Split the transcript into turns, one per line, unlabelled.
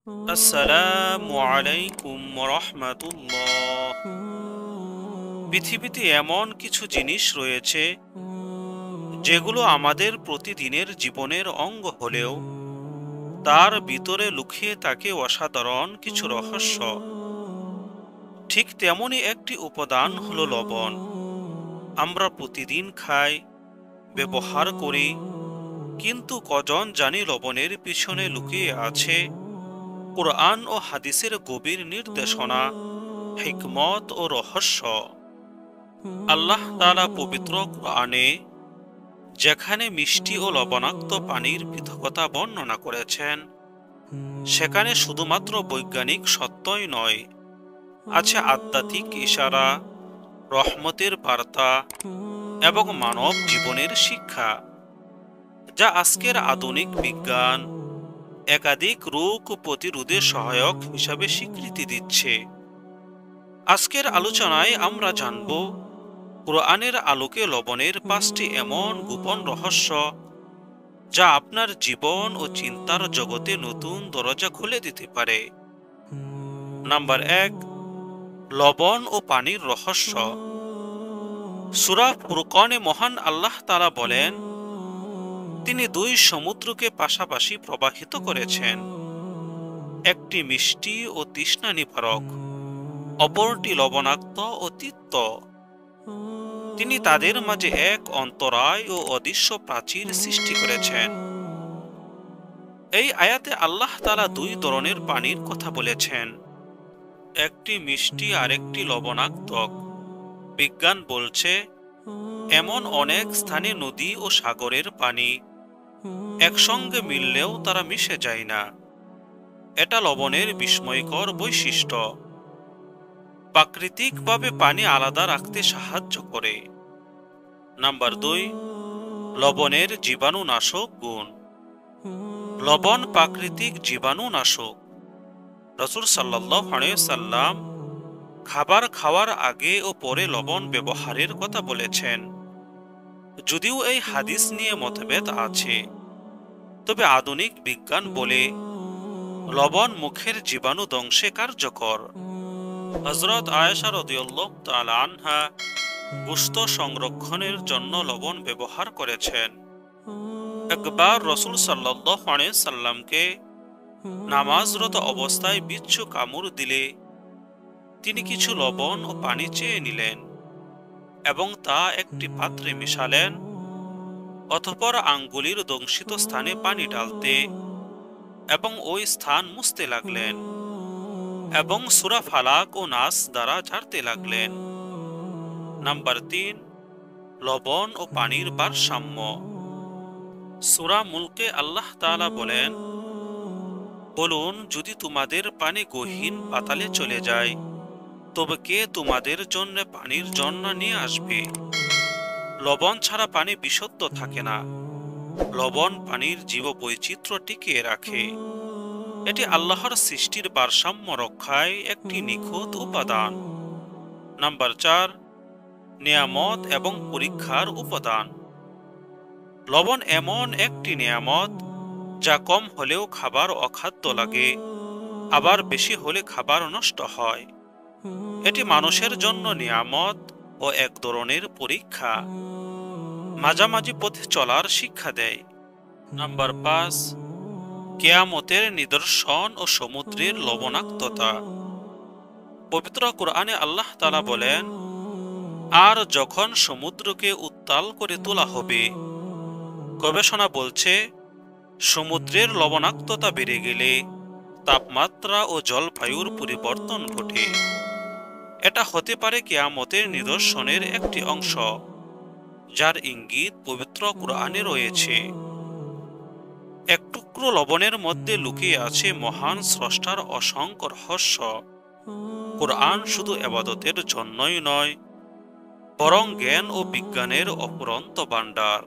আসসালামু আলাইকুম রহমাতুল্লাহ। পৃথিবীতে এমন কিছু জিনিস রয়েছে যেগুলো আমাদের প্রতিদিনের জীবনের অঙ্গ হলেও তার ভিতরে লুকিয়ে থাকে অসাধারণ কিছু রহস্য। ঠিক তেমনই একটি উপাদান হলো লবণ। আমরা প্রতিদিন খাই, ব্যবহার করি, কিন্তু কজন জানি লবণের পিছনে লুকিয়ে আছে কুরআন ও হাদিসের গভীর নির্দেশনা, হিকমত ও রহস্য। আল্লাহ তাআলা পবিত্র কুরআনে যেখানে মিষ্টি ও লবণাক্ত পানির পৃথকতা বর্ণনা করেছেন, সেখানে শুধুমাত্র বৈজ্ঞানিক সত্যই নয়, আছে আধ্যাত্মিক ইশারা, রহমতের বার্তা এবং মানব জীবনের শিক্ষা, যা আজকের আধুনিক বিজ্ঞান একাধিক রোগ প্রতিরোধে সহায়ক হিসাবে স্বীকৃতি দিচ্ছে। আজকের আলোচনায় আমরা জানব কুরআনের আলোকে লবণের 5টি এমন গোপন রহস্য যা আপনার জীবন ও চিন্তার জগতে নতুন দরজা খুলে দিতে পারে। নাম্বার 1, লবণ ও পানির রহস্য। সূরা ফুরকানে মহান আল্লাহ তাআলা বলেন, তিনি দুই সমুদ্রকে পাশাপাশি প্রবাহিত করেছেন, একটি মিষ্টি ও তৃষ্ণা নিবারক, অপরটি লবণাক্ত ও তিক্ত। তিনি তাদের মাঝে এক অন্তরায় ও অদৃশ্য প্রাচীর সৃষ্টি করেছেন। এই আয়াতে আল্লাহ তাআলা দুই ধরনের পানির কথা বলেছেন, একটি মিষ্টি আর একটি লবণাক্ত। বিজ্ঞান বলছে এমন অনেক স্থানে নদী ও সাগরের পানি একসঙ্গে মিললেও তারা মিশে যায় না। এটা লবণের বিস্ময়কর বৈশিষ্ট্য। প্রাকৃতিকভাবে পানি আলাদা রাখতে সাহায্য করে। নাম্বার 2, লবণের জীবাণুনাশক গুণ। লবণ প্রাকৃতিক জীবাণুনাশক। রাসূল সাল্লাল্লাহু আলাইহি সাল্লাম খাবার খাওয়ার আগে ও পরে লবণ ব্যবহারের কথা বলেছেন। যদিও এই হাদিস নিয়ে মতভেদ আছে, তবে আধুনিক বিজ্ঞান বলে লবণ মুখের জীবাণু ধ্বংসে কার্যকর। হযরত আয়েশা রাদিয়াল্লাহু তাআলা আনহা গোশত সংরক্ষণের জন্য লবণ ব্যবহার করেছেন। একবার রাসূল সাল্লাল্লাহু আলাইহি সাল্লামকে নামাজরত অবস্থায় বিচ্ছু কামড় দিলে তিনি কিছু লবণ ও পানি চেয়ে নিলেন এবং তা একটি পাত্রে মিশালেন। অতঃপর আঙ্গুলির দংশিত স্থানে পানি ঢালতে এবং ওই স্থান মুছতে লাগলেন এবং সূরা ফালাক ও নাস দ্বারা ঝাড়তে লাগলেন। নাম্বার 3, লবণ ও পানির ভারসাম্য। সূরা মুলকে আল্লাহ তাআলা বলেন, বলুন, যদি তোমাদের পানি গহীন পাতালে চলে যায়, তবে কে তোমাদের জন্য পানির ঝর্ণা নিয়ে আসবে? লবণ ছাড়া পানি বিশুদ্ধ থাকে না। লবণ পানির জীববৈচিত্র্য টিকিয়ে রাখে। এটি আল্লাহর সৃষ্টির ভারসাম্য রক্ষায় একটি নিখুঁত উপাদান। নাম্বার 4, নিয়ামত এবং পরীক্ষার উপাদান। লবণ এমন একটি নিয়ামত যা কম হলেও খাবার অখাদ্য লাগে, আবার বেশি হলে খাবার নষ্ট হয়। এটি মানুষের জন্য নিয়ামত ও এক ধরনের পরীক্ষা। মাঝামাঝি পথে চলার শিক্ষা দেয়। নাম্বার 5, কিয়ামতের নিদর্শন ও সমুদ্রের লবণাক্ততা। পবিত্র কুরআনে আল্লাহ তাআলা বলেন, আর যখন সমুদ্রকে উত্তাল করে তোলা হবে, গবেষণা বলছে সমুদ্রের লবণাক্ততা বেড়ে গেলে তাপমাত্রা ও জলবায়ুর পরিবর্তন ঘটে। এটা হতে পারে কিয়ামতের নিদর্শনের একটি অংশ, যার ইঙ্গিত পবিত্র কুরআনে রয়েছে। এক টুকরো লবণের মধ্যে লুকিয়ে আছে মহান স্রষ্টার অসংখ্য রহস্য। কুরআন শুধু ইবাদতের জন্যই নয়, বরং জ্ঞান ও বিজ্ঞানের অফুরন্ত ভান্ডার।